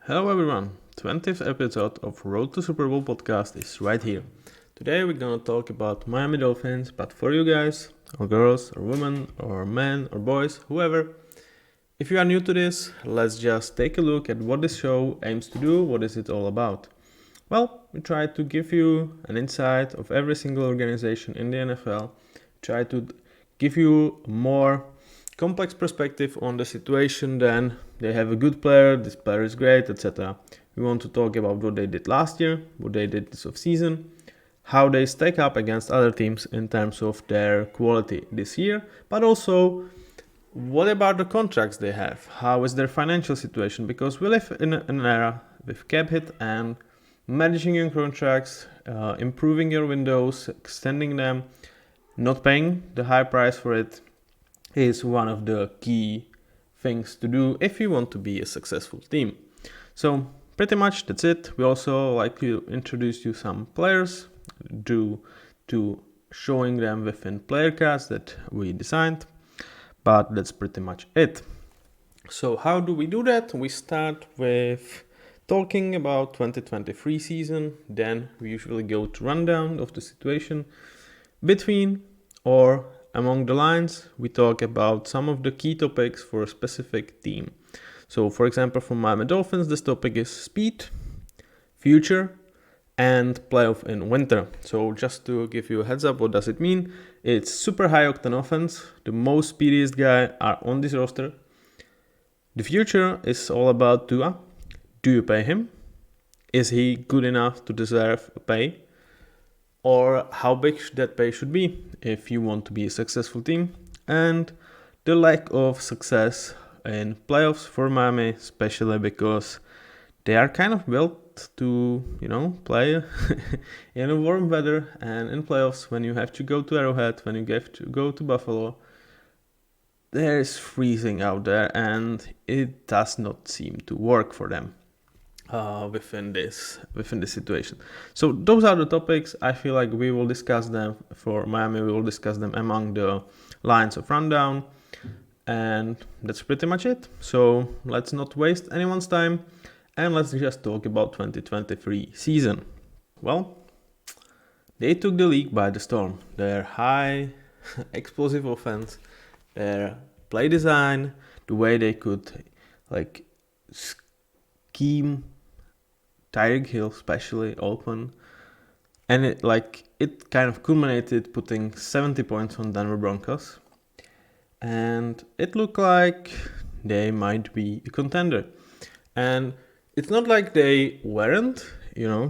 Hello everyone, 20th episode of Road to Superbowl podcast is right here. Today we're gonna talk about Miami Dolphins, but for you guys, or girls, or women, or men, or boys, whoever, if you are new to this, let's just take a look at what this show aims to do, what is it all about. Well, we try to give you an insight of every single organization in the NFL, try to give you a more complex perspective on the situation than they have a good player, this player is great, etc. We want to talk about what they did last year, what they did this offseason, how they stack up against other teams in terms of their quality this year, but also what about the contracts they have? How is their financial situation? Because we live in an era with cap hit and managing your contracts, improving your windows, extending them, not paying the high price for it is one of the key things to do if you want to be a successful team. So pretty much that's it. We also like to introduce you some players due to showing them within player cards that we designed, but that's pretty much it. So how do we do that? We start with talking about 2023 season, then we usually go to rundown of the situation between or among the lines. We talk about some of the key topics for a specific team. So for example, for Miami Dolphins, this topic is speed, future, and playoff in winter. So just to give you a heads up, what does it mean? It's super high octane offense. The most speediest guy are on this roster. The future is all about Tua. Do you pay him? Is he good enough to deserve a pay? Or how big that pay should be if you want to be a successful team. And the lack of success in playoffs for Miami, especially because they are kind of built to, play in a warm weather, and in playoffs when you have to go to Arrowhead, when you have to go to Buffalo, there's freezing out there and it does not seem to work for them. Within this situation. So those are the topics. I feel like we will discuss them for Miami. We will discuss them among the lines of rundown, and that's pretty much it. So let's not waste anyone's time and let's just talk about 2023 season. Well, they took the league by the storm. Their high explosive offense, their play design, the way they could scheme Tyreek Hill especially open, and it kind of culminated putting 70 points on Denver Broncos, and it looked like they might be a contender. And it's not like they weren't,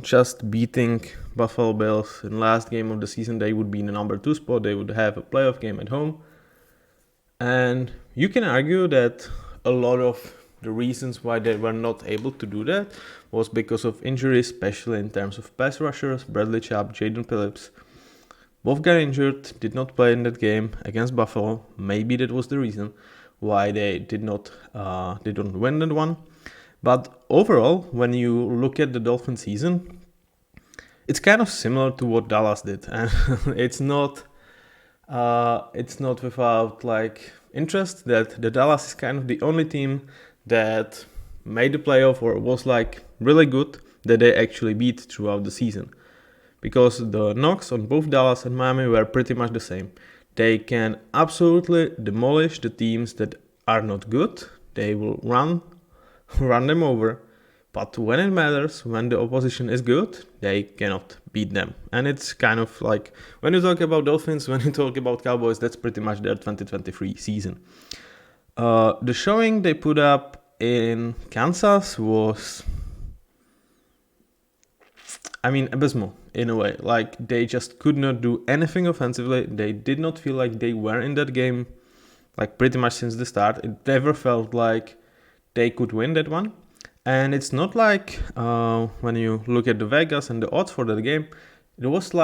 just beating Buffalo Bills in the last game of the season. They would be in the number 2 spot. They would have a playoff game at home, and you can argue that a lot of the reasons why they were not able to do that was because of injuries, especially in terms of pass rushers. Bradley Chubb, Jaden Phillips, both got injured, did not play in that game against Buffalo. Maybe that was the reason why they didn't win that one. But overall, when you look at the Dolphin season, it's kind of similar to what Dallas did, and it's not without interest that the Dallas is kind of the only team that made the playoff or was really good that they actually beat throughout the season. Because the knocks on both Dallas and Miami were pretty much the same. They can absolutely demolish the teams that are not good. They will run them over. But when it matters, when the opposition is good, they cannot beat them. And it's kind of like, when you talk about Dolphins, when you talk about Cowboys, that's pretty much their 2023 season. The showing they put up in Kansas was, abysmal in a way. They just could not do anything offensively. They did not feel like they were in that game, pretty much since the start. It never felt like they could win that one. And it's not when you look at the Vegas and the odds for that game, it was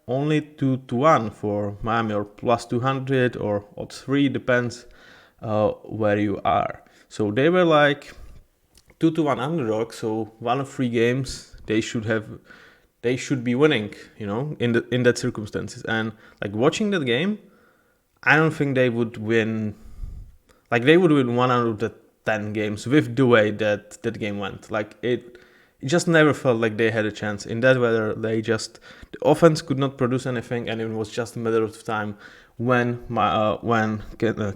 only 2-1 for Miami, or plus 200 or odds 3, depends where you are. So they were 2-1 underdog. So one of 3 games they should be winning, in that circumstances. And watching that game, I don't think they would win. They would win 1 out of the 10 games with the way that that game went. Like it just never felt like they had a chance. In that weather, the offense could not produce anything, and it was just a matter of time when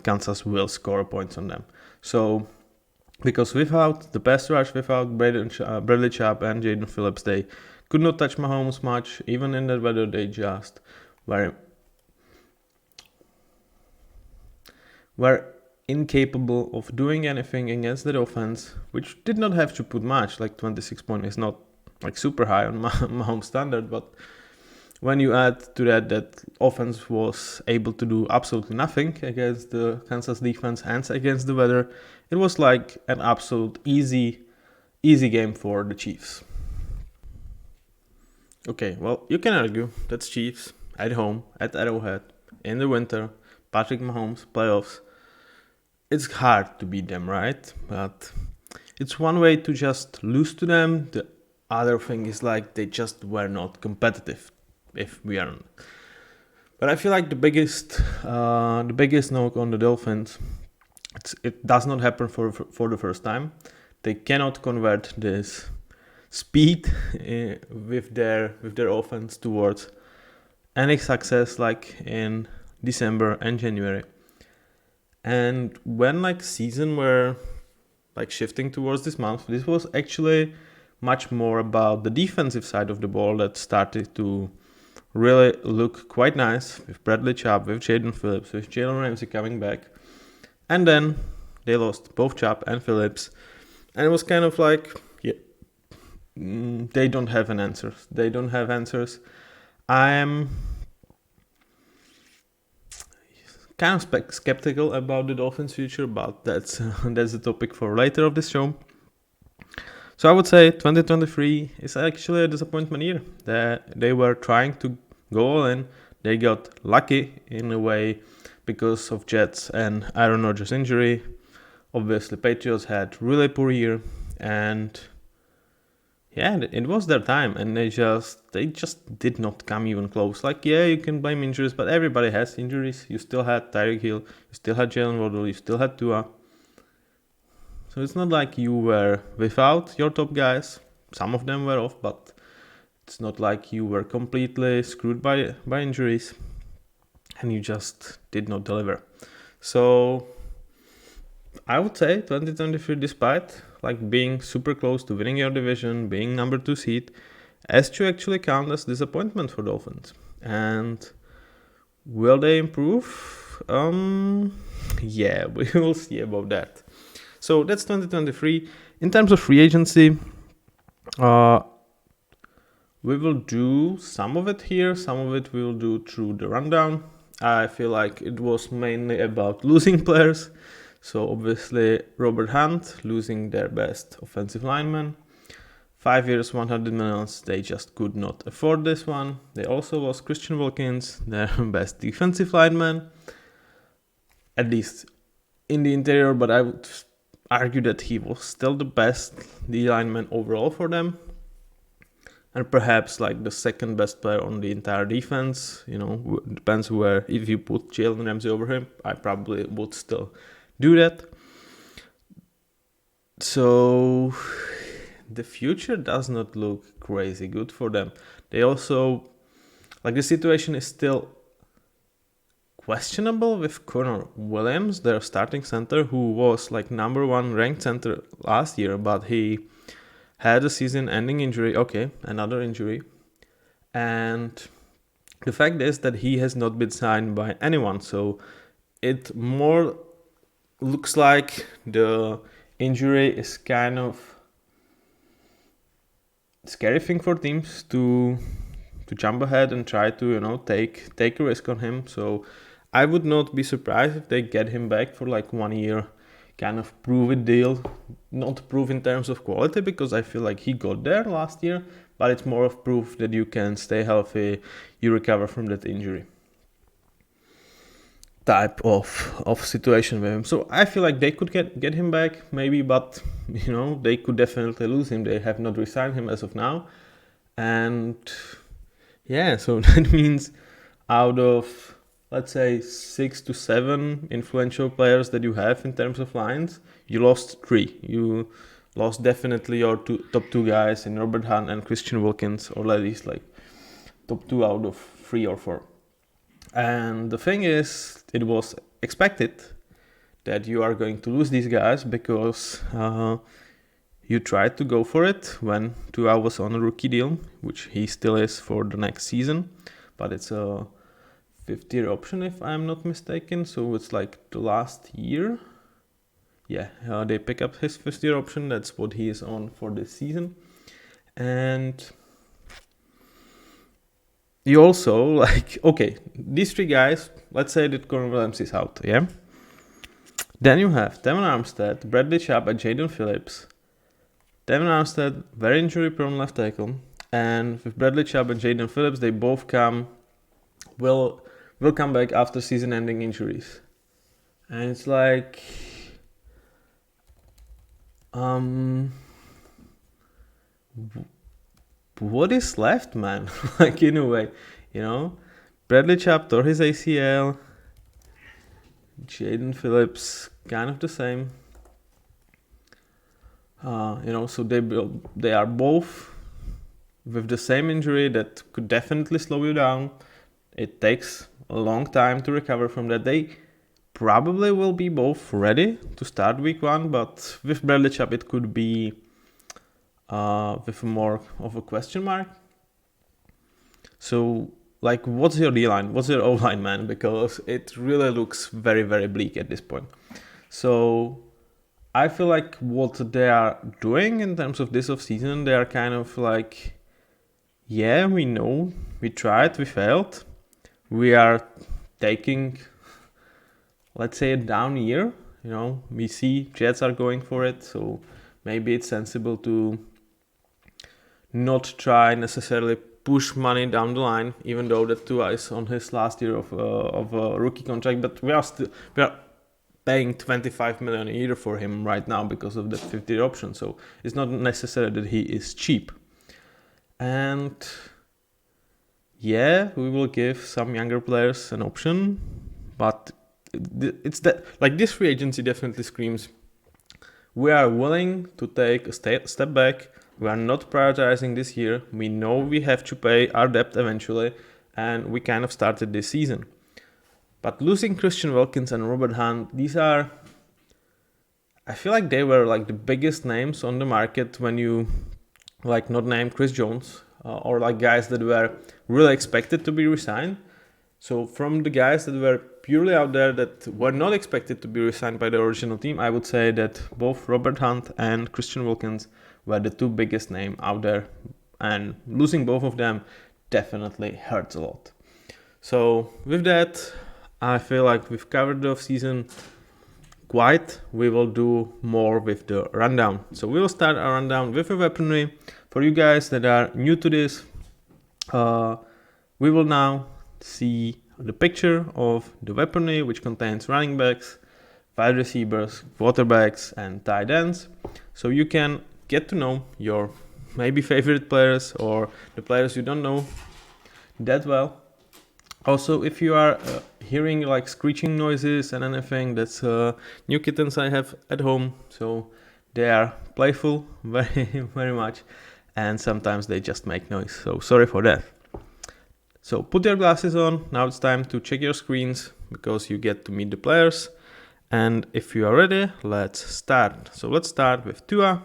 Kansas will score points on them. So, because without the pass rush, without Bradley Chubb and Jaden Phillips, they could not touch Mahomes much. Even in that weather, they just were incapable of doing anything against that offense, which did not have to put much. Like 26 points is not like super high on Mahomes standard, but when you add to that offense was able to do absolutely nothing against the Kansas defense and against the weather, it was like an absolute easy game for the Chiefs. Okay, well, you can argue that's Chiefs at home at Arrowhead in the winter, Patrick Mahomes playoffs. It's hard to beat them, right? But it's one way to just lose to them. The other thing is like they just were not competitive. If we aren't, but I feel like the biggest knock on the Dolphins, it does not happen for the first time. They cannot convert this speed with their offense towards any success like in December and January. And when like season were like shifting towards this month, this was actually much more about the defensive side of the ball that started to really look quite nice with Bradley Chubb, with Jaden Phillips, with Jalen Ramsey coming back. And then they lost both Chubb and Phillips. And it was kind of like, they don't have an answer. They don't have answers. I'm kind of skeptical about the Dolphins' future, but that's a topic for later of this show. So I would say 2023 is actually a disappointment year. They were trying to go all in. They got lucky in a way because of Jets and Aaron Rodgers' injury. Obviously, Patriots had really poor year, and it was their time, and they just did not come even close. Like, you can blame injuries, but everybody has injuries. You still had Tyreek Hill, you still had Jalen Waddle, you still had Tua. So it's not like you were without your top guys. Some of them were off, but it's not like you were completely screwed by injuries and you just did not deliver. So I would say 2023, despite like being super close to winning your division, being number 2 seed, has to actually count as disappointment for Dolphins. And will they improve? We will see about that. So that's 2023. In terms of free agency, we will do some of it here, some of it we will do through the rundown. I feel like it was mainly about losing players. So obviously Robert Hunt losing their best offensive lineman. 5 years, 100 million, they just could not afford this one. They also lost Christian Wilkins, their best defensive lineman, at least in the interior, but I would argue that he was still the best D lineman overall for them. And perhaps like the second best player on the entire defense. Depends where. If you put Jalen Ramsey over him, I probably would still do that. So the future does not look crazy good for them. They also, like, the situation is still questionable with Connor Williams, their starting center, who was like number 1 ranked center last year, but he had a season-ending injury. Okay, another injury. And the fact is that he has not been signed by anyone. So it more looks like the injury is kind of scary thing for teams to jump ahead and try to take a risk on him. So I would not be surprised if they get him back for like 1 year, kind of prove it deal. Not proof in terms of quality, because I feel like he got there last year, but it's more of proof that you can stay healthy, you recover from that injury type of situation with him. So I feel like they could get him back maybe, but they could definitely lose him. They have not re-signed him as of now, and so that means out of let's say 6 to 7 influential players that you have in terms of lines, you lost 3. You lost definitely your top 2 guys in Robert Hunt and Christian Wilkins, or at least like top 2 out of 3 or 4. And the thing is, it was expected that you are going to lose these guys because you tried to go for it when Tua was on a rookie deal, which he still is for the next season, but it's a 5th-year option if I'm not mistaken, so it's like the last year. Yeah, they pick up his 5th-year option, that's what he is on for this season. And you also, like, okay, these 3 guys, let's say that Corey Williams is out, yeah? Then you have Tevin Armstead, Bradley Chubb, and Jaden Phillips. Tevin Armstead, very injury-prone left tackle, and with Bradley Chubb and Jaden Phillips, they both will come back after season-ending injuries. And it's like, what is left, man? Like, in a way, you know, Bradley Chubb tore his ACL, Jaden Phillips kind of the same. So they are both with the same injury that could definitely slow you down. It takes a long time to recover from that. They probably will be both ready to start week 1, but with Bradley Chubb it could be with more of a question mark. So, like, what's your D-line? What's your O-line, man? Because it really looks very, very bleak at this point. So I feel like what they are doing in terms of this off-season, they are kind of like, yeah, we know, we tried, we failed. We are taking, let's say, a down year. You know, we see Jets are going for it, so maybe it's sensible to not try necessarily push money down the line, even though that Tua is on his last year of a rookie contract. But we are paying $25 million a year for him right now because of the 5th-year option. So it's not necessary that he is cheap. And yeah, we will give some younger players an option, but it's that, like, this free agency definitely screams, we are willing to take a step back. We are not prioritizing this year. We know we have to pay our debt eventually, and we kind of started this season. But losing Christian Wilkins and Robert Hunt, these are, I feel like they were like the biggest names on the market when you like not name Chris Jones or like guys that were really expected to be resigned. So from the guys that were purely out there that were not expected to be resigned by the original team, I would say that both Robert Hunt and Christian Wilkins were the 2 biggest names out there, and losing both of them definitely hurts a lot. So with that, I feel like we've covered the off-season quite. We will do more with the rundown. So we will start our rundown with a weaponry. For you guys that are new to this, we will now see the picture of the weaponry, which contains running backs, wide receivers, quarterbacks, and tight ends. So you can get to know your maybe favorite players or the players you don't know that well. Also, if you are hearing like screeching noises and anything, that's new kittens I have at home. So they are playful very, very much, and sometimes they just make noise. So sorry for that. So put your glasses on. Now it's time to check your screens because you get to meet the players. And if you are ready, let's start. So let's start with Tua,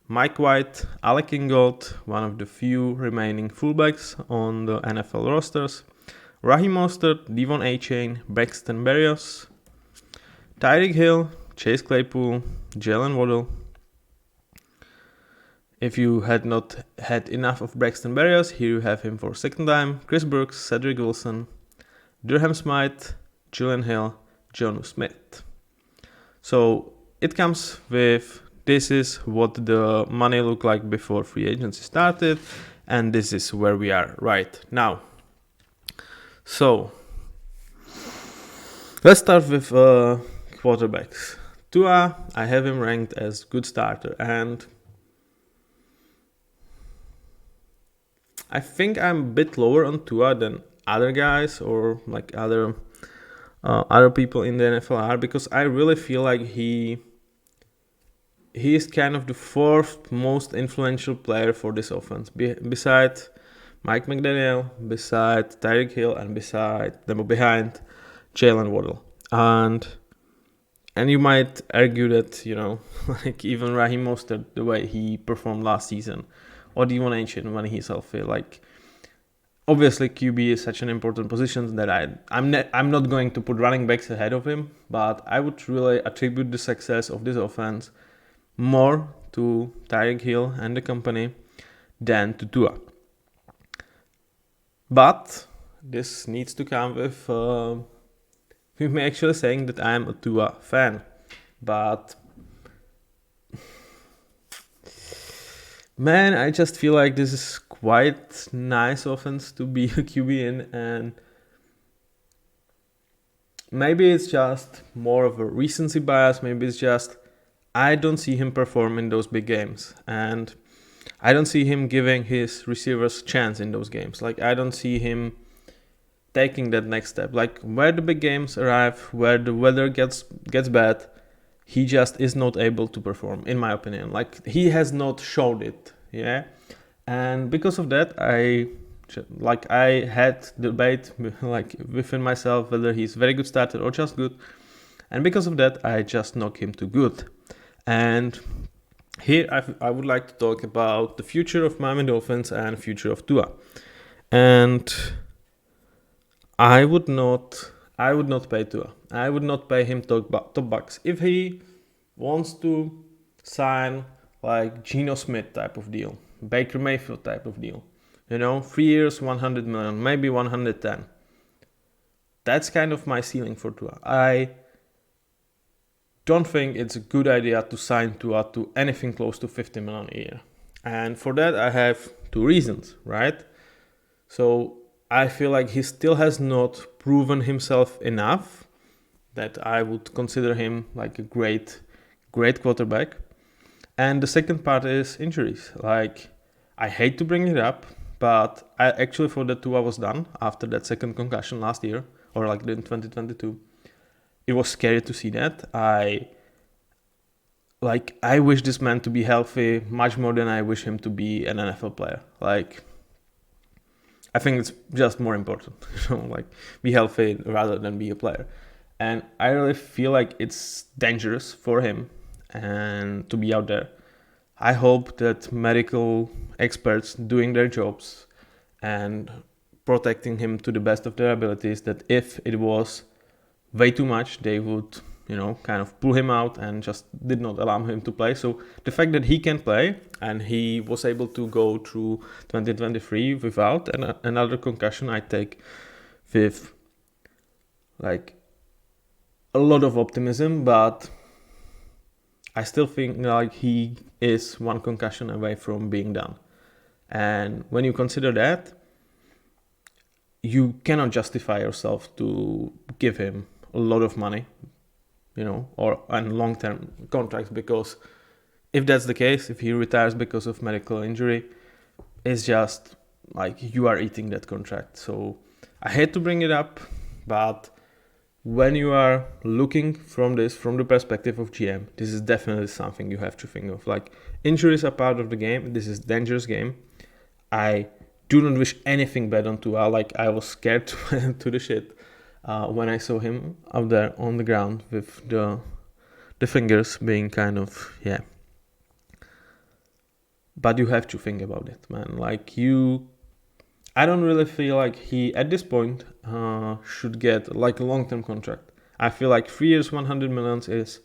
Mike White, Alec Ingold, one of the few remaining fullbacks on the NFL rosters, Raheem Mostert, Devon Achane, Braxton Berrios, Tyreek Hill, Chase Claypool, Jalen Waddle. If you had not had enough of Braxton Berrios, here you have him for second time, Chris Brooks, Cedric Wilson, Durham Smythe, Julian Hill, Jonnu Smith. So it comes with, this is what the money looked like before free agency started, and this is where we are right now. So let's start with quarterbacks. Tua, I have him ranked as good starter, and I think I'm a bit lower on Tua than other guys or like other other people in the NFL are, because I really feel like he is kind of the fourth most influential player for this offense, beside Mike McDaniel, beside Tyreek Hill, and behind Jalen Waddle. And you might argue that, like even Raheem Mostert, the way he performed last season, or Devon Achane when he's healthy, like obviously QB is such an important position that I'm not going to put running backs ahead of him, but I would really attribute the success of this offense more to Tyreek Hill and the company than to Tua. But this needs to come with me actually saying that I'm a Tua fan. But man, I just feel like this is quite nice offense to be a QB in, and maybe it's just more of a recency bias. Maybe it's just I don't see him perform in those big games, and I don't see him giving his receivers chance in those games. Like I don't see him taking that next step. Like where the big games arrive, where the weather gets bad, he just is not able to perform, in my opinion. Like he has not showed it, yeah. And because of that, I had debate like within myself whether he's very good starter or just good. And because of that, I just knock him to good. And here I would like to talk about the future of Miami Dolphins and future of Tua. And I would not pay Tua. I would not pay him top bucks. If he wants to sign like Geno Smith type of deal, Baker Mayfield type of deal, 3 years, 100 million, maybe 110. That's kind of my ceiling for Tua. I don't think it's a good idea to sign Tua to anything close to 50 million a year. And for that, I have two reasons, right? So I feel like he still has not proven himself enough that I would consider him like a great quarterback. And the second part is injuries. Like, I hate to bring it up, but I actually thought that Tua was done after that second concussion last year, or like in 2022. It was scary to see that. I wish this man to be healthy much more than I wish him to be an NFL player. Like, I think it's just more important, like be healthy rather than be a player. And I really feel like it's dangerous for him and to be out there. I hope that medical experts doing their jobs and protecting him to the best of their abilities, that if it was way too much, they would, kind of pull him out and just did not allow him to play. So the fact that he can play and he was able to go through 2023 without another concussion, I take with like a lot of optimism, but I still think like he is one concussion away from being done. And when you consider that, you cannot justify yourself to give him a lot of money, or long-term contracts, because if that's the case, if he retires because of medical injury, it's just like you are eating that contract. So I hate to bring it up, but when you are looking from the perspective of GM, this is definitely something you have to think of. Like, injuries are part of the game. This is a dangerous game. I do not wish anything bad on Tua. Like, I was scared to the shit when I saw him out there on the ground with the fingers being kind of, yeah. But you have to think about it, man. Like, I don't really feel like he, at this point, should get like a long-term contract. I feel like 3 years, 100 millions is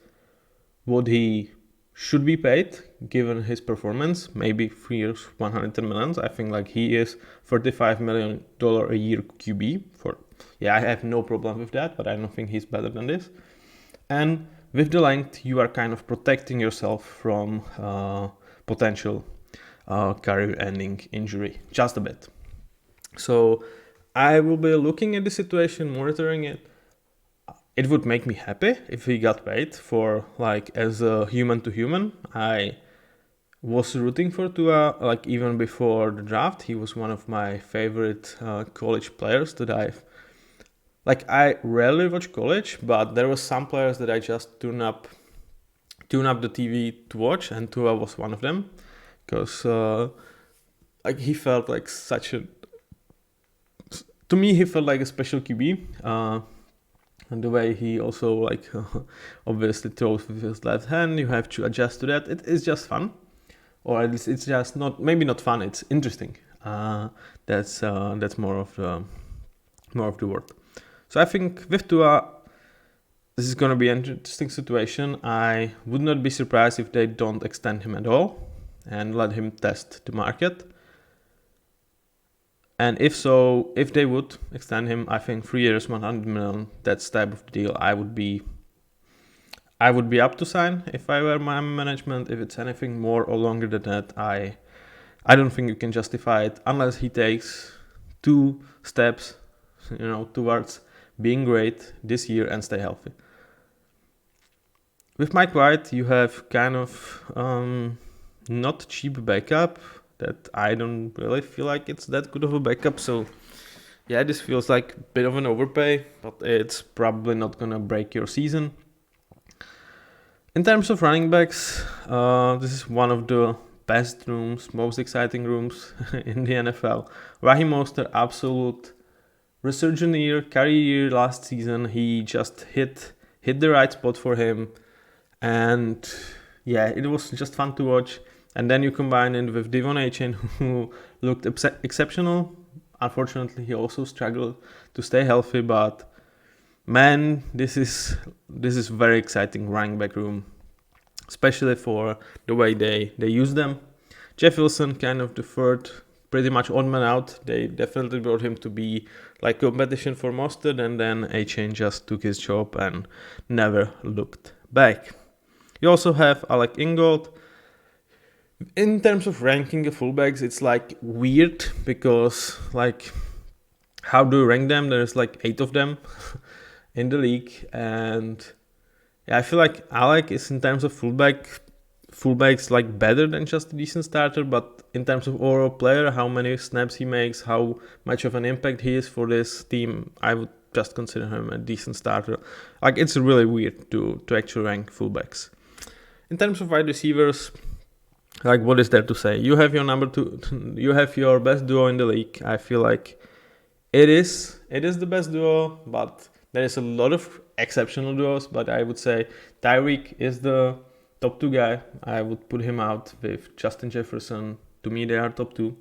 what he should be paid given his performance. Maybe 3 years, 110 millions. I think like he is $35 million a year QB for. Yeah, I have no problem with that, but I don't think he's better than this. And with the length, you are kind of protecting yourself from potential career-ending injury, just a bit. So I will be looking at the situation, monitoring it. It would make me happy if he got paid for, like, as a human to human. I was rooting for Tua, like, even before the draft. He was one of my favorite college players that I've like I rarely watch college, but there were some players that I just tune up the TV to watch, and Tua was one of them, because like he felt like to me he felt like a special QB. And the way he also like obviously throws with his left hand, you have to adjust to that. It is just fun, or at least it's just maybe not fun. It's interesting. That's more of the word. So I think with Tua, this is gonna be an interesting situation. I would not be surprised if they don't extend him at all and let him test the market. And if they would extend him, I think 3 years, 100 million, that's type of deal I would be up to sign if I were Miami management. If it's anything more or longer than that, I don't think you can justify it unless he takes 2 steps, towards being great this year and stay healthy. With Mike White, you have kind of not cheap backup that I don't really feel like it's that good of a backup. So yeah, this feels like a bit of an overpay, but it's probably not gonna break your season. In terms of running backs, this is one of the best rooms, most exciting rooms in the NFL. Raheem Mostert, absolute resurgent year, career year last season. He just hit the right spot for him, and yeah, it was just fun to watch. And then you combine it with Devon Achane, who looked exceptional. Unfortunately, he also struggled to stay healthy, but man, this is very exciting running back room, especially for the way they use them. Jeff Wilson, kind of the third, pretty much odd man out. They definitely brought him to be like competition for Mostert, and then Achane just took his job and never looked back. You also have Alec Ingold. In terms of ranking the fullbacks, it's like weird because like how do you rank them? There's like 8 of them in the league, and yeah, I feel like Alec is in terms of fullbacks like better than just a decent starter, but in terms of overall player, how many snaps he makes, how much of an impact he is for this team, I would just consider him a decent starter. Like it's really weird to actually rank fullbacks. In terms of wide receivers, like what is there to say? You have your number 2, you have your best duo in the league. I feel like it is the best duo, but there is a lot of exceptional duos. But I would say Tyreek is the top 2 guy. I would put him out with Justin Jefferson. To me, they are top 2.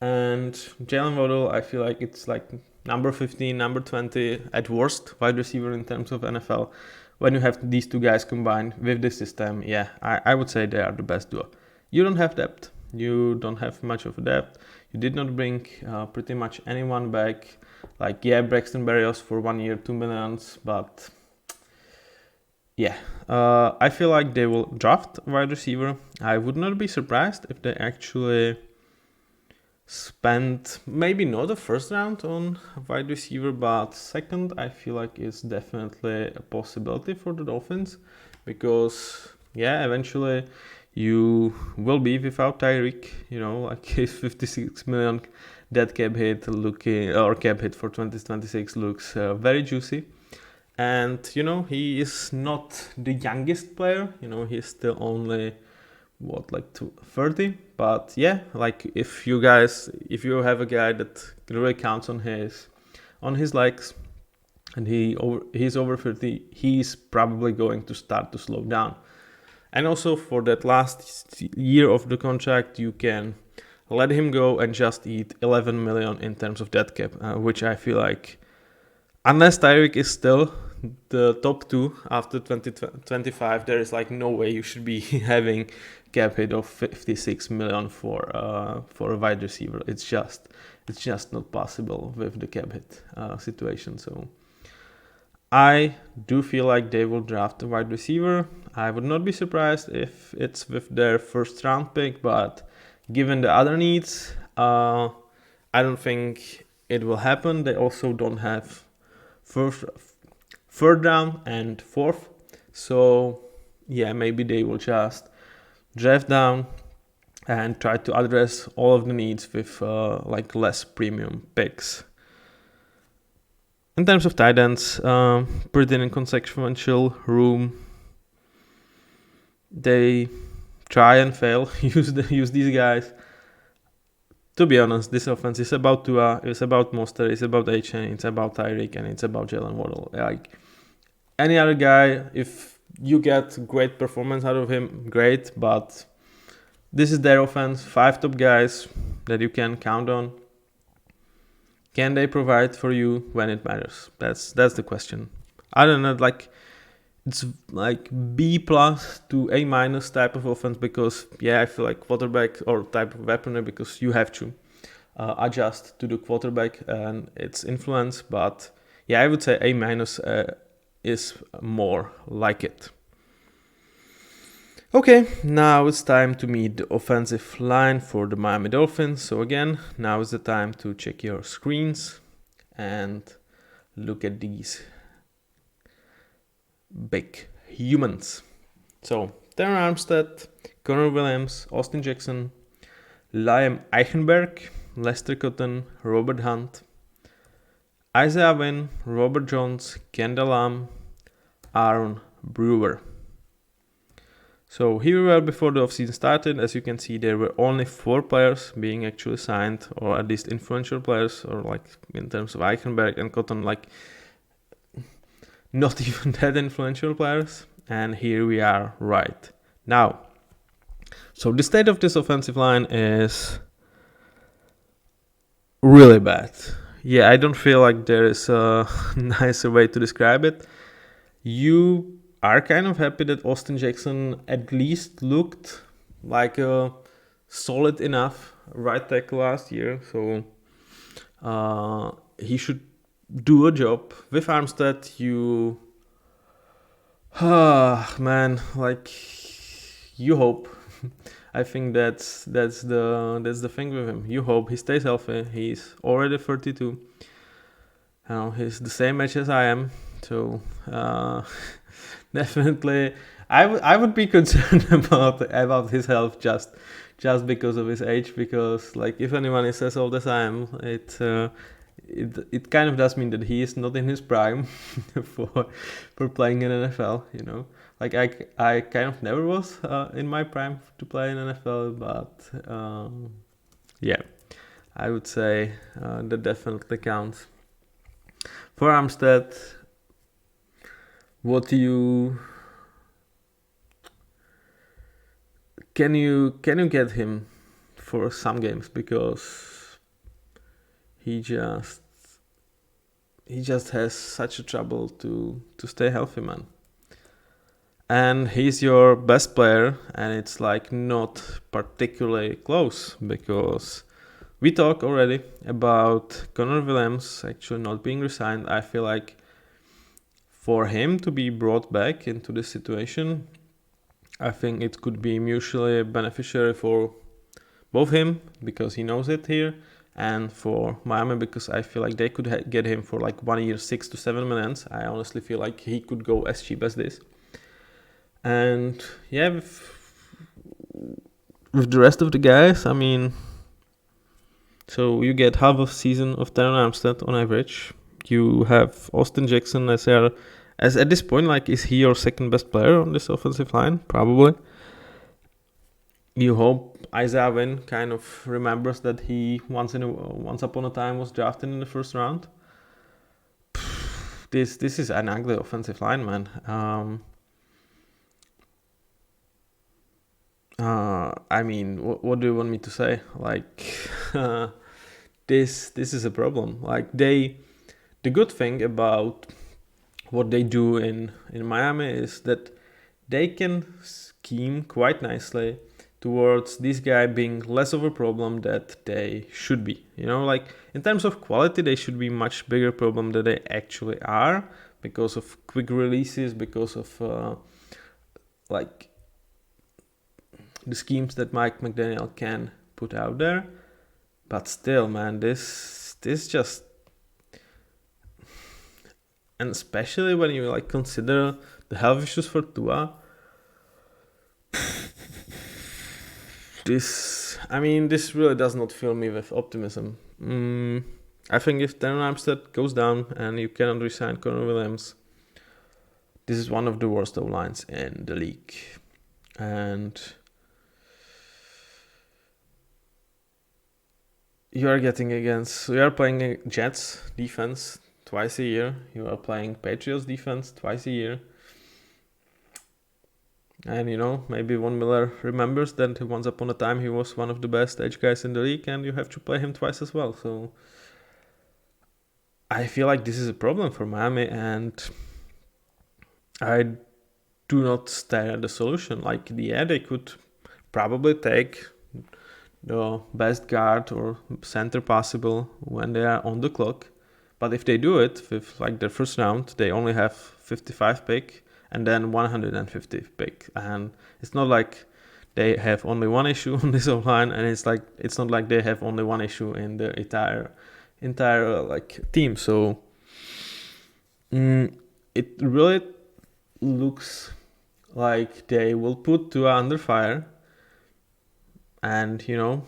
And Jalen Waddle, I feel like it's like number 15, number 20 at worst wide receiver in terms of NFL. When you have these 2 guys combined with this system, yeah, I would say they are the best duo. You don't have depth. You don't have much of a depth. You did not bring pretty much anyone back. Like, yeah, Braxton Berrios for 1 year, $2 million, but yeah, I feel like they will draft a wide receiver. I would not be surprised if they actually spend maybe not the first round on wide receiver, but second, I feel like it's definitely a possibility for the Dolphins, because yeah, eventually you will be without Tyreek. Like his 56 million dead cap hit cap hit for 2026 looks very juicy. And he is not the youngest player. He's still only 30. But yeah, like if you have a guy that really counts on his legs, and he's over 30, he's probably going to start to slow down. And also for that last year of the contract, you can let him go and just eat 11 million in terms of dead cap, which I feel like, unless Tyreek is still the top 2 after 2025, there is like no way you should be having cap hit of 56 million for a wide receiver. It's just not possible with the cap hit situation. So I do feel like they will draft a wide receiver. I would not be surprised if it's with their first round pick, but given the other needs, I don't think it will happen. They also don't have third round and fourth. So yeah, maybe they will just draft down and try to address all of the needs with less premium picks. In terms of tight ends, pretty inconsequential room. They try and fail, use these guys. To be honest, this offense is about Tua, it's about Mostert, it's about H-Chain, it's about Tyreek, and it's about Jalen Waddle. Like any other guy, if you get great performance out of him, great. But this is their offense, 5 top guys that you can count on. Can they provide for you when it matters? That's the question. I don't know, like it's like B plus to A minus type of offense, because I feel like quarterback or type of weaponry, because you have to adjust to the quarterback and its influence. But I would say A minus is more like it. Okay, now it's time to meet the offensive line for the Miami Dolphins. So again, now is the time to check your screens and look at these big humans. So, Terron Armstead, Connor Williams, Austin Jackson, Liam Eichenberg, Lester Cotton, Robert Hunt, Isaiah Wynn, Robert Jones, Kendall Lamb, Aaron Brewer. So here we were before the offseason started. As you can see, there were only 4 players being actually signed, or at least influential players, or like in terms of Eichenberg and Cotton, like not even that influential players. And here we are right now. So the state of this offensive line is really bad. I don't feel like there is a nicer way to describe it. You are kind of happy that Austin Jackson at least looked like a solid enough right tackle last year. So he should do a job. With Armstead, you you hope. I think that's the thing with him. You hope he stays healthy. He's already 32. He's the same age as I am. So definitely, I would be concerned about his health just because of his age. Because like if anyone is as old as I am, it kind of does mean that he is not in his prime for playing in NFL. Like I kind of never was in my prime to play in NFL, but I would say that definitely counts. For Armstead, can you get him for some games, because he just has such a trouble to stay healthy, man. And he's your best player, and it's like not particularly close, because we talked already about Connor Williams actually not being resigned. I feel like for him to be brought back into this situation, I think it could be mutually beneficial for both him, because he knows it here, and for Miami, because I feel like they could get him for like 1 year, 6 to 7 millions. I honestly feel like he could go as cheap as this. And with the rest of the guys, I mean, so you get half a season of Terron Armstead on average. You have Austin Jackson as at this point, like, is he your second best player on this offensive line? Probably. You hope Isaiah Wynn kind of remembers that he once upon a time was drafted in the first round. This is an ugly offensive line, man. I mean, what do you want me to say? Like, this is a problem. Like the good thing about what they do in Miami is that they can scheme quite nicely towards this guy being less of a problem that they should be. Like in terms of quality, they should be much bigger problem than they actually are, because of quick releases, because of like the schemes that Mike McDaniel can put out there. But still, man, this just, and especially when you like consider the health issues for Tua, this really does not fill me with optimism. I think if Darren Armstead goes down and you cannot resign Connor Williams, this is one of the worst O-lines in the league. And you are playing Jets defense twice a year. You are playing Patriots defense twice a year. And maybe Von Miller remembers that once upon a time he was one of the best edge guys in the league, and you have to play him twice as well. So I feel like this is a problem for Miami, and I do not stare at the solution. Like, they could probably take the best guard or center possible when they are on the clock. But if they do it with like their first round, they only have 55 pick and then 150 pick. And it's not like they have only one issue on this O-line, and it's not like they have only one issue in the entire like team. So it really looks like they will put Tua under fire. And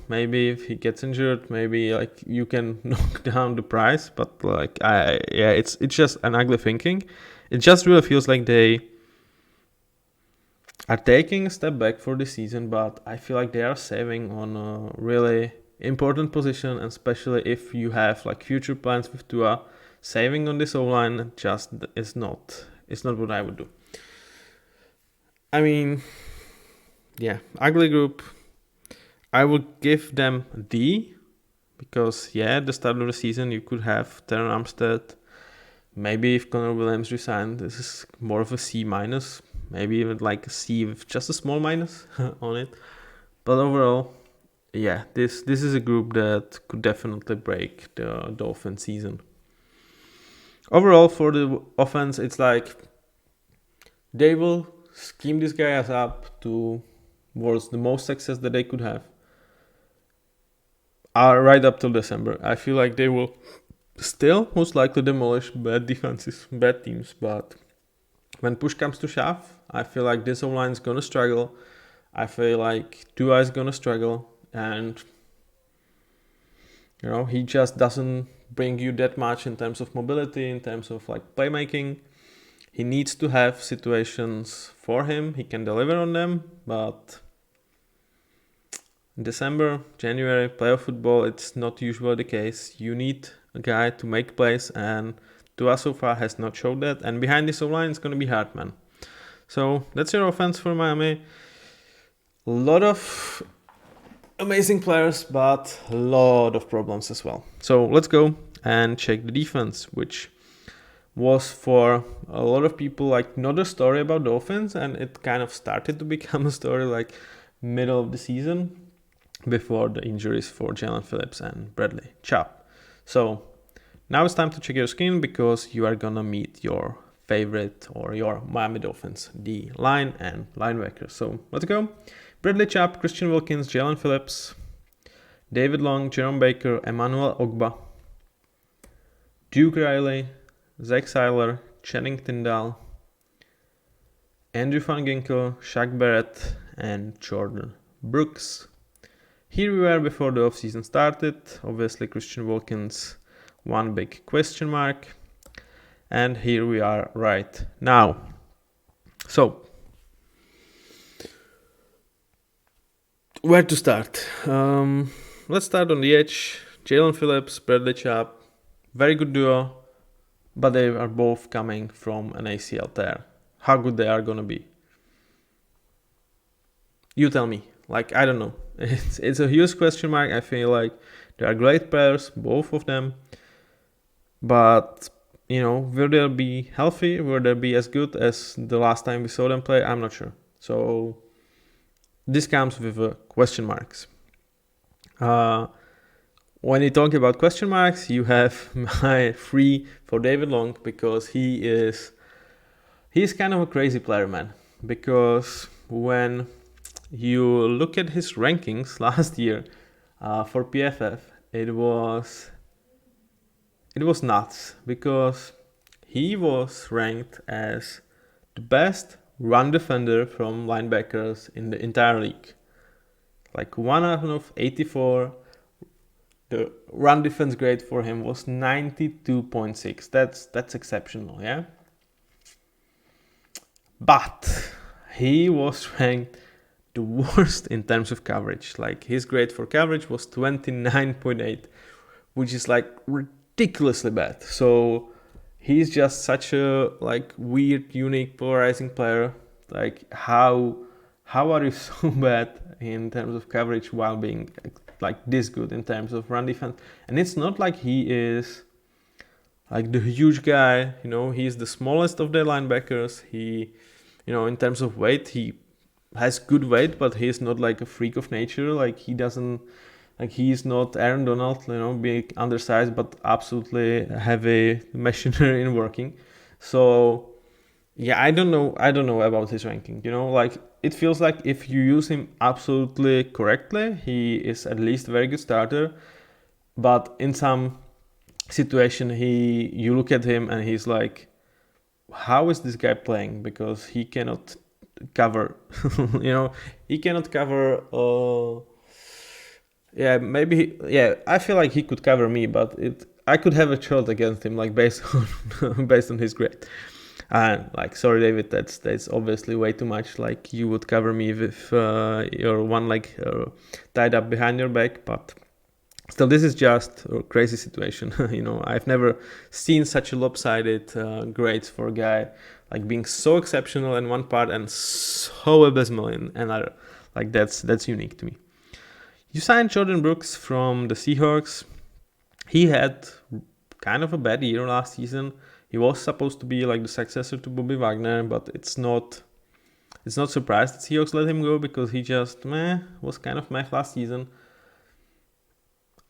maybe if he gets injured, maybe like you can knock down the price. But like it's just an ugly thinking. It just really feels like they are taking a step back for the season, but I feel like they are saving on a really important position, and especially if you have like future plans with Tua, saving on this O-line just is not what I would do. I mean, yeah, ugly group. I would give them a D, because at the start of the season you could have Terran Armstead. Maybe if Connor Williams resigned, this is more of a C minus. Maybe even like a C with just a small minus on it. But overall, this is a group that could definitely break the Dolphin season. Overall, for the offense, it's like they will scheme these guys up towards the most success that they could have. Right up till December. I feel like they will still most likely demolish bad defenses, bad teams, but when push comes to shove, I feel like this O-line is gonna struggle. I feel like Tua is gonna struggle, and he just doesn't bring you that much in terms of mobility, in terms of like playmaking. He needs to have situations for him. He can deliver on them, but in December, January, playoff football, it's not usually the case. You need a guy to make plays, and Tua so far has not showed that. And behind this O-line, it's going to be hard, man. So that's your offense for Miami. A lot of amazing players, but a lot of problems as well. So let's go and check the defense, which was for a lot of people like not a story about Dolphins, and it kind of started to become a story like middle of the season before the injuries for Jalen Phillips and Bradley Chubb. So now it's time to check your screen, because you are gonna meet your favorite or your Miami Dolphins D line and linebacker. So let's go. Bradley Chubb, Christian Wilkins, Jalen Phillips, David Long, Jerome Baker, Emmanuel Ogba, Duke Riley, Zach Seiler, Channing Tindall, Andrew Van Ginkel, Shaq Barrett, and Jordan Brooks. Here we were before the offseason started. Obviously, Christian Wilkins, one big question mark. And here we are right now. So, where to start? Let's start on the edge. Jalen Phillips, Bradley Chubb, very good duo, but they are both coming from an ACL tear. How good they are gonna be? You tell me. Like, I don't know. It's a huge question mark. I feel like they are great players, both of them. But, will they be healthy? Will they be as good as the last time we saw them play? I'm not sure. So, this comes with question marks. When you talk about question marks, you have my 3 for David Long, because he's kind of a crazy player, man. Because when you look at his rankings last year for PFF, it was nuts, because he was ranked as the best run defender from linebackers in the entire league. Like 1 out of 84 The run defense grade for him was 92.6. That's exceptional, yeah. But he was ranked the worst in terms of coverage. Like his grade for coverage was 29.8, which is like ridiculously bad. So he's just such a like weird, unique, polarizing player. Like how are you so bad in terms of coverage while being like this good in terms of run defense? And it's not like he is like the huge guy, you know, he's the smallest of the linebackers. He, you know, in terms of weight, he has good weight, but he's not like a freak of nature. Like he doesn't, like he's not Aaron Donald, you know, being undersized, but absolutely heavy machinery in working. So yeah, I don't know about his ranking, you know, like it feels like if you use him absolutely correctly, he is at least a very good starter. But in some situation, you look at him and he's like, how is this guy playing? Because he cannot cover, you know, he cannot cover. Yeah, maybe. Yeah, I feel like he could cover me, but I could have a shot against him, like based on based on his grade. And like, sorry, David, that's obviously way too much. Like you would cover me with your one leg tied up behind your back, but still, this is just a crazy situation. You know, I've never seen such a lopsided grades for a guy, like being so exceptional in one part and so abysmal in another. Like that's unique to me. You signed Jordan Brooks from the Seahawks. He had kind of a bad year last season. He was supposed to be like the successor to Bobby Wagner, but it's not surprised that Seahawks let him go because he just was kind of meh last season.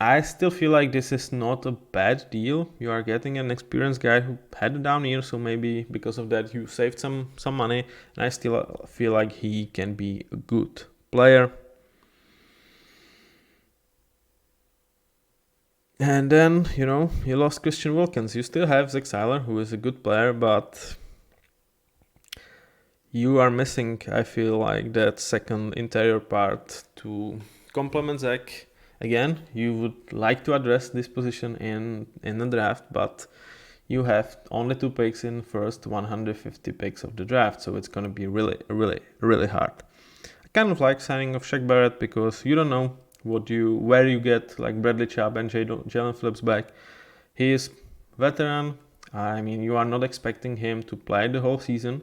I still feel like this is not a bad deal. You are getting an experienced guy who had a down year, so maybe because of that you saved some money. And I still feel like he can be a good player. And then, you know, you lost Christian Wilkins. You still have Zach Seiler, who is a good player, but you are missing, I feel like, that second interior part to complement Zach. Again, you would like to address this position in the draft, but you have only 2 picks in first 150 picks of the draft, so it's going to be really hard. I kind of like signing of Shaq Barrett because you don't know where you get like Bradley Chubb and Jalen Phillips back. He is veteran. I mean, you are not expecting him to play the whole season,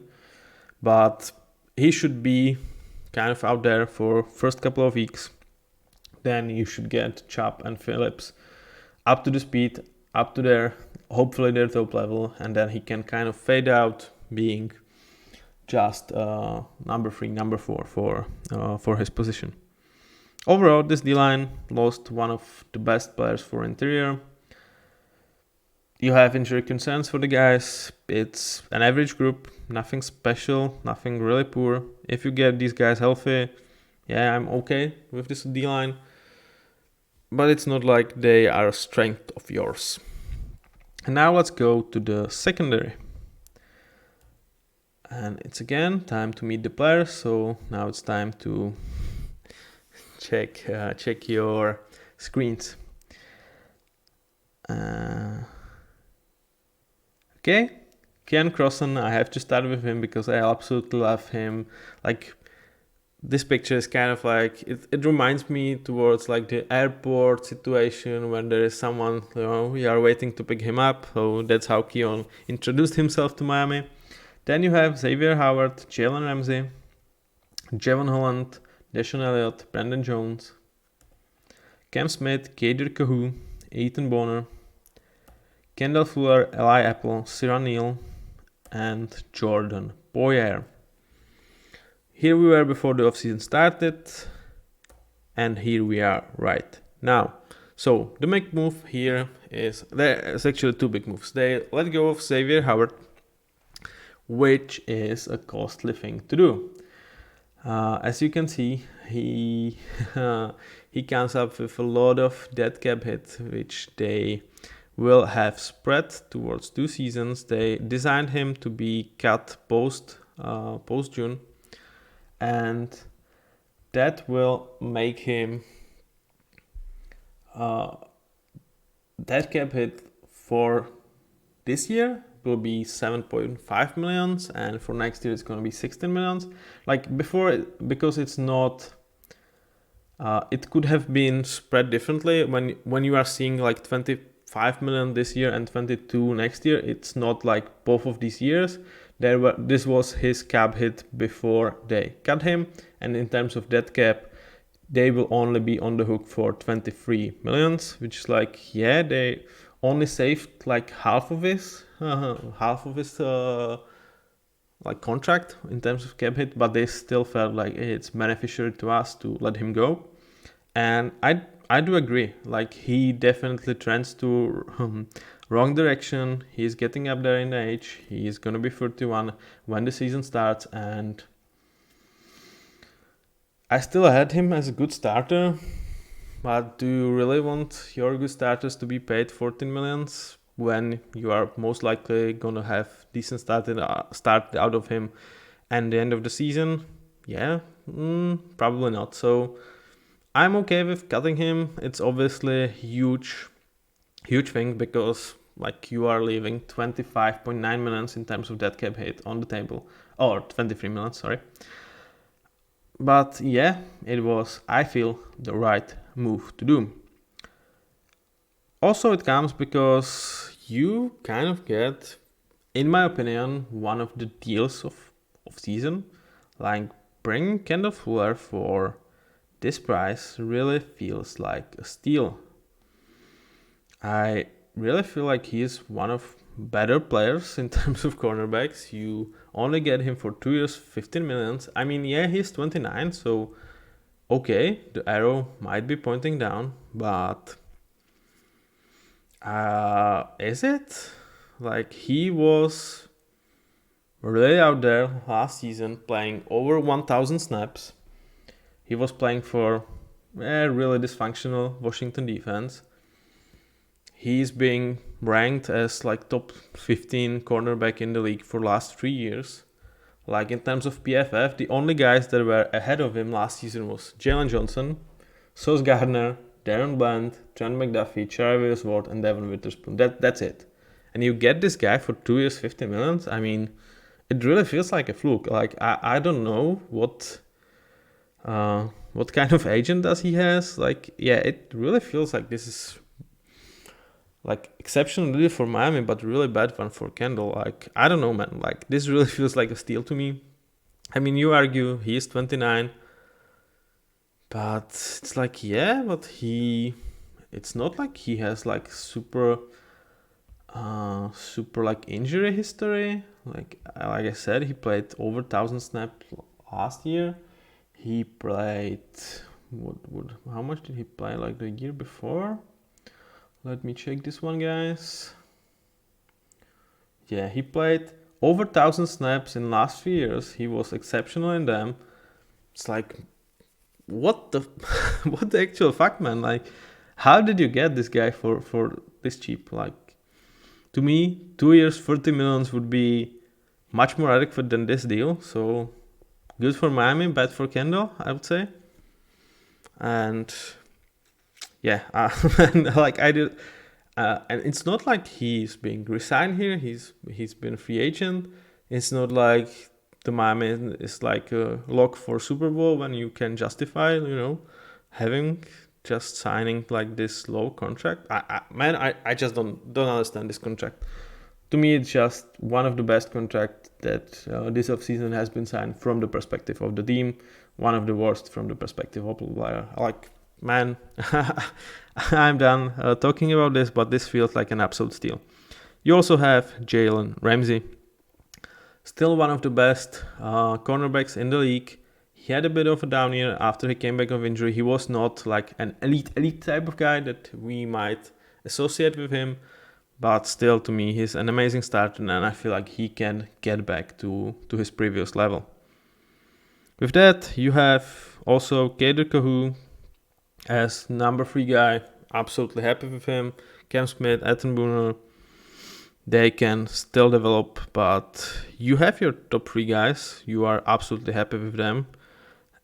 but he should be kind of out there for first couple of weeks. Then you should get Chubb and Phillips up to the speed, up to hopefully their top level, and then he can kind of fade out being just number 3, number 4 for his position. Overall, this D-line lost one of the best players for interior. You have injury concerns for the guys. It's an average group, nothing special, nothing really poor. If you get these guys healthy, yeah, I'm okay with this D-line. But it's not like they are a strength of yours. And now let's go to the secondary. And it's again time to meet the players. So now it's time to check your screens. Okay, Ken Crossan, I have to start with him because I absolutely love him. Like, this picture is kind of like, it reminds me towards like the airport situation when there is someone, you know, we are waiting to pick him up. So that's how Keon introduced himself to Miami. Then you have Xavier Howard, Jalen Ramsey, Javon Holland, Deshaun Elliott, Brandon Jones, Cam Smith, Kader Kahu, Ethan Bonner, Kendall Fuller, Eli Apple, Siran Neal, and Jordan Poyer. Here we were before the offseason started, and here we are right now. So the big move here there's actually 2 big moves. They let go of Xavier Howard, which is a costly thing to do. As you can see, he comes up with a lot of dead cap hits, which they will have spread towards 2 seasons. They designed him to be cut post June, and that will make him Dead cap hit for this year will be 7.5 millions, and for next year it's going to be 16 millions. Like before, because it's not, it could have been spread differently. When you are seeing like 25 million this year and 22 next year, it's not like both of these years. This was his cap hit before they cut him, and in terms of dead cap, they will only be on the hook for 23 millions, which is like, yeah, they only saved like half of his like contract in terms of cap hit, but they still felt like it's beneficial to us to let him go. And I do agree, like he definitely trends to wrong direction. He's getting up there in age. He's gonna be 31 when the season starts, and I still had him as a good starter. But do you really want your good starters to be paid 14 millions when you are most likely gonna have decent start out of him and the end of the season? Yeah, probably not. So I'm okay with cutting him. It's obviously a huge thing, because like you are leaving 25.9 millions in terms of dead cap hit on the table, or 23 millions, sorry. But yeah, it was, I feel, the right move to do. Also, it comes because you kind of get, in my opinion, one of the deals of season. Like bringing Kendall Fuller for this price really feels like a steal. I really feel like he is one of better players in terms of cornerbacks. You only get him for 2 years, 15 millions. I mean, yeah, he's 29, so okay, the arrow might be pointing down, but is it? Like, he was really out there last season, playing over 1,000 snaps. He was playing for a really dysfunctional Washington defense. He's being ranked as like top 15 cornerback in the league for last 3 years. Like in terms of PFF, the only guys that were ahead of him last season was Jalen Johnson, Sauce Gardner, Darren Bland, Trent McDuffie, Charvarius Ward, and Devin Witherspoon. That's it. And you get this guy for 2 years, 50 millions. I mean, it really feels like a fluke. Like I don't know what kind of agent does he has. Like, yeah, it really feels like this is like exceptionally for Miami, but really bad one for Kendall. Like, I don't know, man. Like, this really feels like a steal to me. I mean, you argue he is 29, but it's like, yeah, but it's not like he has like super like injury history. Like I said, he played over 1,000 snaps last year. He played how much did he play like the year before? Let me check this one, guys. Yeah, he played over 1,000 snaps in last 3 years. He was exceptional in them. It's like, what the what the actual fuck, man? Like, how did you get this guy for this cheap? Like, to me, 2 years, 40 millions would be much more adequate than this deal. So good for Miami, bad for Kendall, I would say. And yeah, like I did, and it's not like he's being resigned here. He's been a free agent. It's not like the Miami is like a lock for Superbowl when you can justify, having just signing like this low contract. I just don't understand this contract. To me, it's just one of the best contracts that this offseason has been signed from the perspective of the team. One of the worst from the perspective of the player. Like, man, I'm done talking about this, but this feels like an absolute steal. You also have Jalen Ramsey, still one of the best cornerbacks in the league. He had a bit of a down year after he came back of injury. He was not like an elite type of guy that we might associate with him, but still, to me, he's an amazing starter, and I feel like he can get back to his previous level. With that, you have also Kader Kahu as number 3 guy. Absolutely happy with him. Cam Smith, Attenbooner, they can still develop, but you have your top 3 guys. You are absolutely happy with them.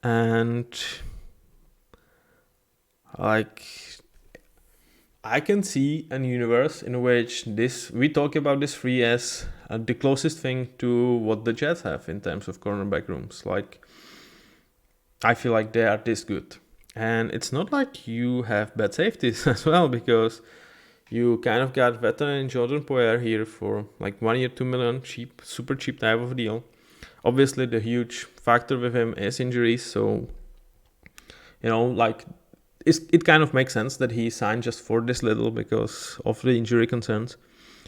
And like, I can see a universe in which we talk about this three as the closest thing to what the Jets have in terms of cornerback rooms. Like, I feel like they are this good. And it's not like you have bad safeties as well, because you kind of got veteran Jordan Poyer here for like 1 year, 2 million, cheap, super cheap type of deal. Obviously, the huge factor with him is injuries. So, like, it kind of makes sense that he signed just for this little because of the injury concerns.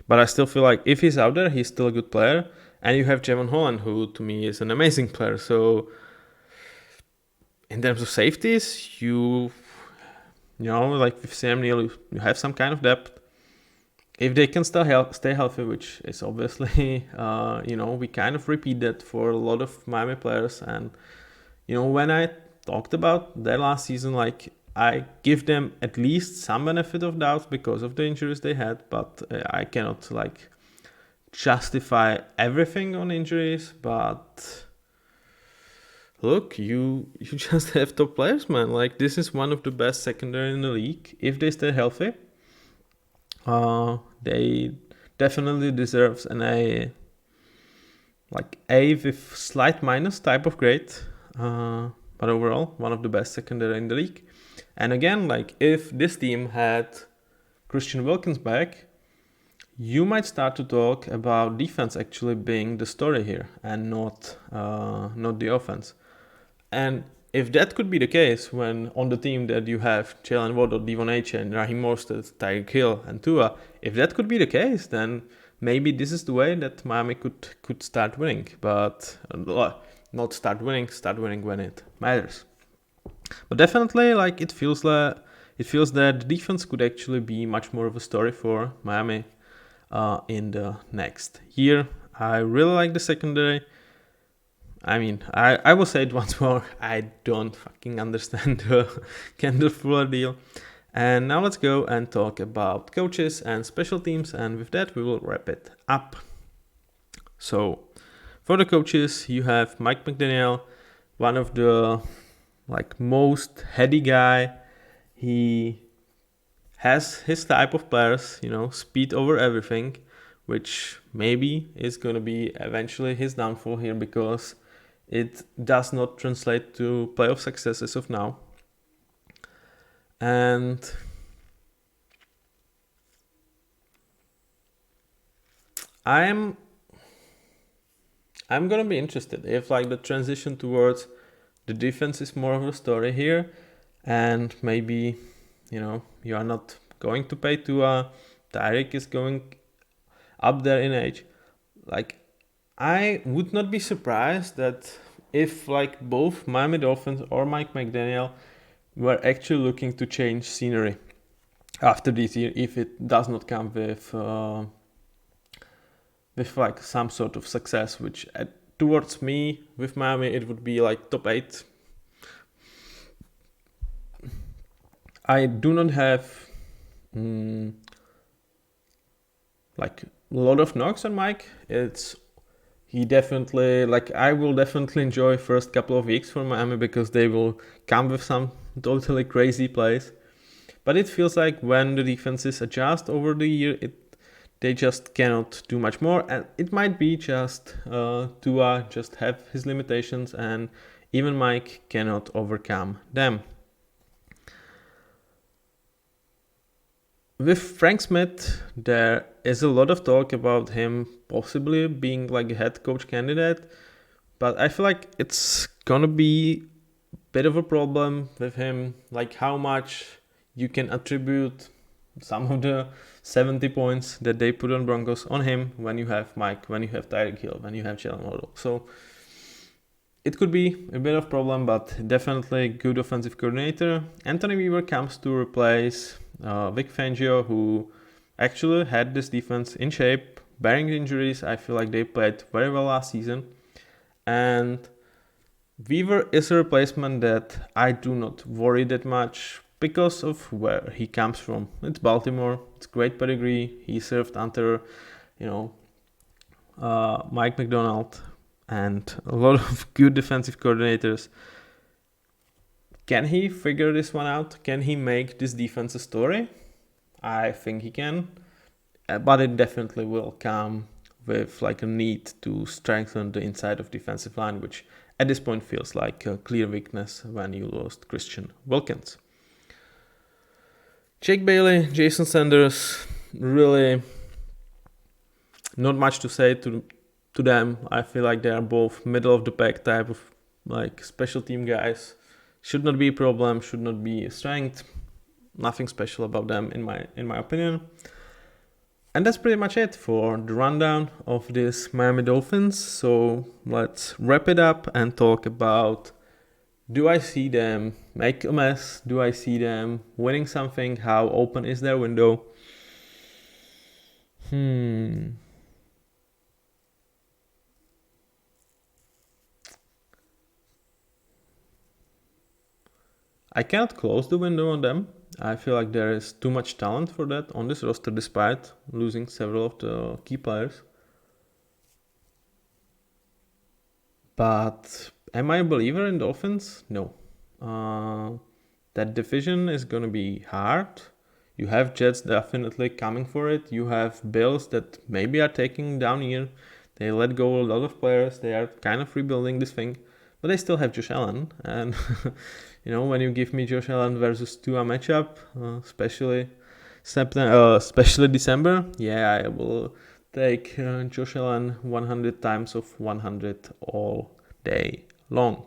But I still feel like if he's out there, he's still a good player. And you have Javon Holland, who to me is an amazing player. So in terms of safeties, like with Sam Neill, you have some kind of depth. If they can still stay healthy, which is obviously, we kind of repeat that for a lot of Miami players. And, when I talked about their last season, like, I give them at least some benefit of doubt because of the injuries they had, but I cannot like justify everything on injuries. But look, you just have top players, man. Like, this is one of the best secondary in the league. If they stay healthy, they definitely deserves an A with slight minus type of grade. But overall, one of the best secondary in the league. And again, like, if this team had Christian Wilkins back, you might start to talk about defense actually being the story here and not the offense. And if that could be the case, when on the team that you have Jalen Waddle, Devon Achane, Raheem Mostert, Tyreek Hill, and Tua, if that could be the case, then maybe this is the way that Miami could start winning. But not start winning when it matters. But definitely, like, it feels that the defense could actually be much more of a story for Miami in the next year. I really like the secondary. I mean, I will say it once more. I don't fucking understand the Kendall Fuller deal. And now let's go and talk about coaches and special teams. And with that, we will wrap it up. So, for the coaches, you have Mike McDaniel, one of the most heady guy. He has his type of players, speed over everything, which maybe is going to be eventually his downfall here because it does not translate to playoff success as of now. And I'm gonna be interested if the transition towards the defense is more of a story here, and maybe you are not going to pay Tua. Tyreek is going up there in age. I would not be surprised that if both Miami Dolphins or Mike McDaniel were actually looking to change scenery after this year, if it does not come with some sort of success, which towards me with Miami it would be top 8. I do not have a lot of knocks on Mike. He definitely I will definitely enjoy first couple of weeks for Miami because they will come with some totally crazy plays. But it feels like when the defenses adjust over the year, they just cannot do much more, and it might be just Tua just have his limitations, and even Mike cannot overcome them. With Frank Smith, there is a lot of talk about him possibly being a head coach candidate, but I feel like it's gonna be a bit of a problem with him, how much you can attribute some of the 70 points that they put on Broncos on him when you have Mike, when you have Tyreek Hill, when you have Jalen Waddle. So it could be a bit of a problem, but definitely good offensive coordinator. Anthony Weaver comes to replace Vic Fangio, who actually had this defense in shape, bearing injuries. I feel like they played very well last season. And Weaver is a replacement that I do not worry that much because of where he comes from. It's Baltimore. It's great pedigree. He served under, Mike McDonald and a lot of good defensive coordinators. Can he figure this one out? Can he make this defense a story? I think he can, but it definitely will come with like a need to strengthen the inside of defensive line, which at this point feels like a clear weakness when you lost Christian Wilkins. Jake Bailey, Jason Sanders, really not much to say to them. I feel like they are both middle of the pack type of like special team guys. Should not be a problem, should not be a strength. Nothing special about them in my opinion. And that's pretty much it for the rundown of this Miami Dolphins. So let's wrap it up and talk about, do I see them make a mess? Do I see them winning something? How open is their window? I cannot close the window on them. I feel like there is too much talent for that on this roster despite losing several of the key players. But am I a believer in Dolphins? No. That division is going to be hard. You have Jets definitely coming for it. You have Bills that maybe are taking down year. They let go a lot of players. They are kind of rebuilding this thing. But they still have Josh Allen. And, when you give me Josh Allen versus Tua matchup, especially December, yeah, I will take Josh Allen 100 times of 100 all day long.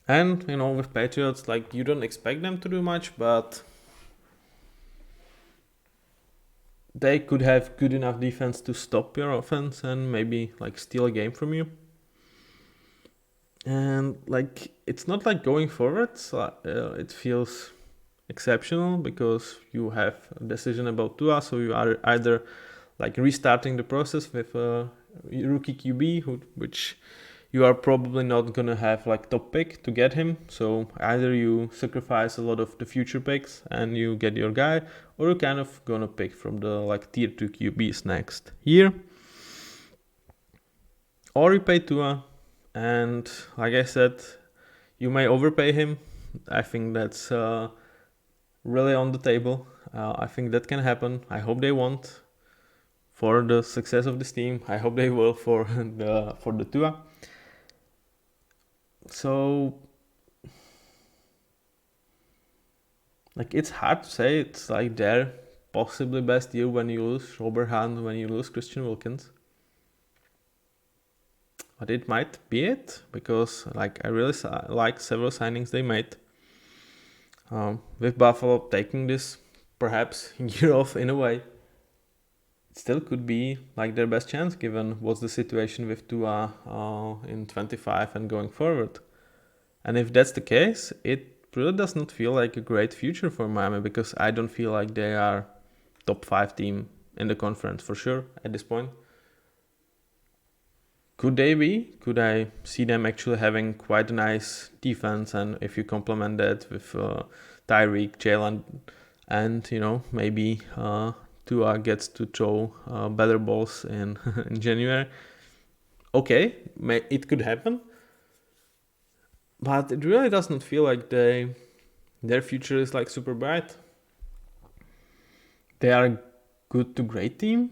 And, with Patriots, like, you don't expect them to do much, but they could have good enough defense to stop your offense and maybe, like, steal a game from you. And, like, it's not like going forward, so, it feels exceptional because you have a decision about Tua, so you are either, like, restarting the process with a rookie QB, which you are probably not gonna have like top pick to get him. So either you sacrifice a lot of the future picks and you get your guy, or you're kind of gonna pick from the like tier 2 QBs next year. Or you pay Tua, and like I said, you may overpay him. I think that's really on the table. I think that can happen. I hope they won't for the success of this team. I hope they will for the Tua. So, like, it's hard to say. It's like their possibly best year when you lose Robert Hunt, when you lose Christian Wilkins. But it might be it, because like I really like several signings they made. With Buffalo taking this perhaps year off in a way, it still could be like their best chance given what's the situation with Tua in 25 and going forward. And if that's the case, it really does not feel like a great future for Miami, because I don't feel like they are top 5 team in the conference for sure at this point. Could they be? Could I see them actually having quite a nice defense, and if you complement that with Tyreek, Jalen, and maybe Tua gets to throw better balls in in January. Okay, it could happen, but it really does not feel like their future is like super bright. They are a good to great team,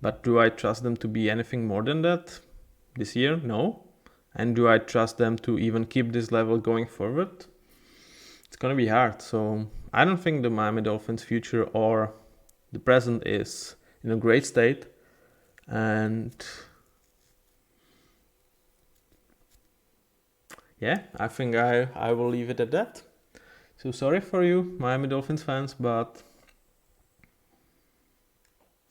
but do I trust them to be anything more than that this year? No. And do I trust them to even keep this level going forward? It's gonna be hard. So I don't think the Miami Dolphins future or the present is in a great state. And yeah, I think I will leave it at that. So sorry for you, Miami Dolphins fans, but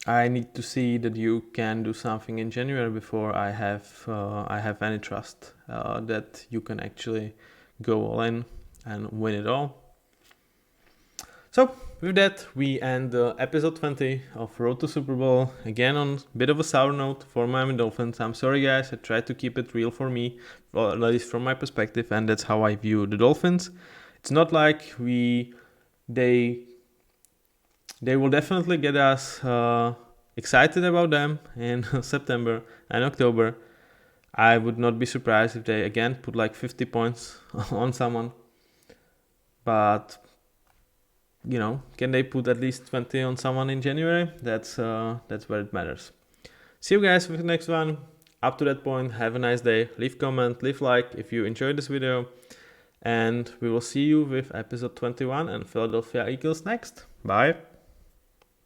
I need to see that you can do something in January before I have any trust that you can actually go all in and win it all. So with that, we end episode 20 of Road to Super Bowl. Again, on a bit of a sour note for Miami Dolphins. I'm sorry, guys. I tried to keep it real for me, well, at least from my perspective, and that's how I view the Dolphins. It's not like they will definitely get us excited about them in September and October. I would not be surprised if they again put like 50 points on someone. But can they put at least 20 on someone in January? That's where it matters. See you guys with the next one. Up to that point, have a nice day. Leave comment, leave like if you enjoyed this video. And we will see you with episode 21 and Philadelphia Eagles next. Bye.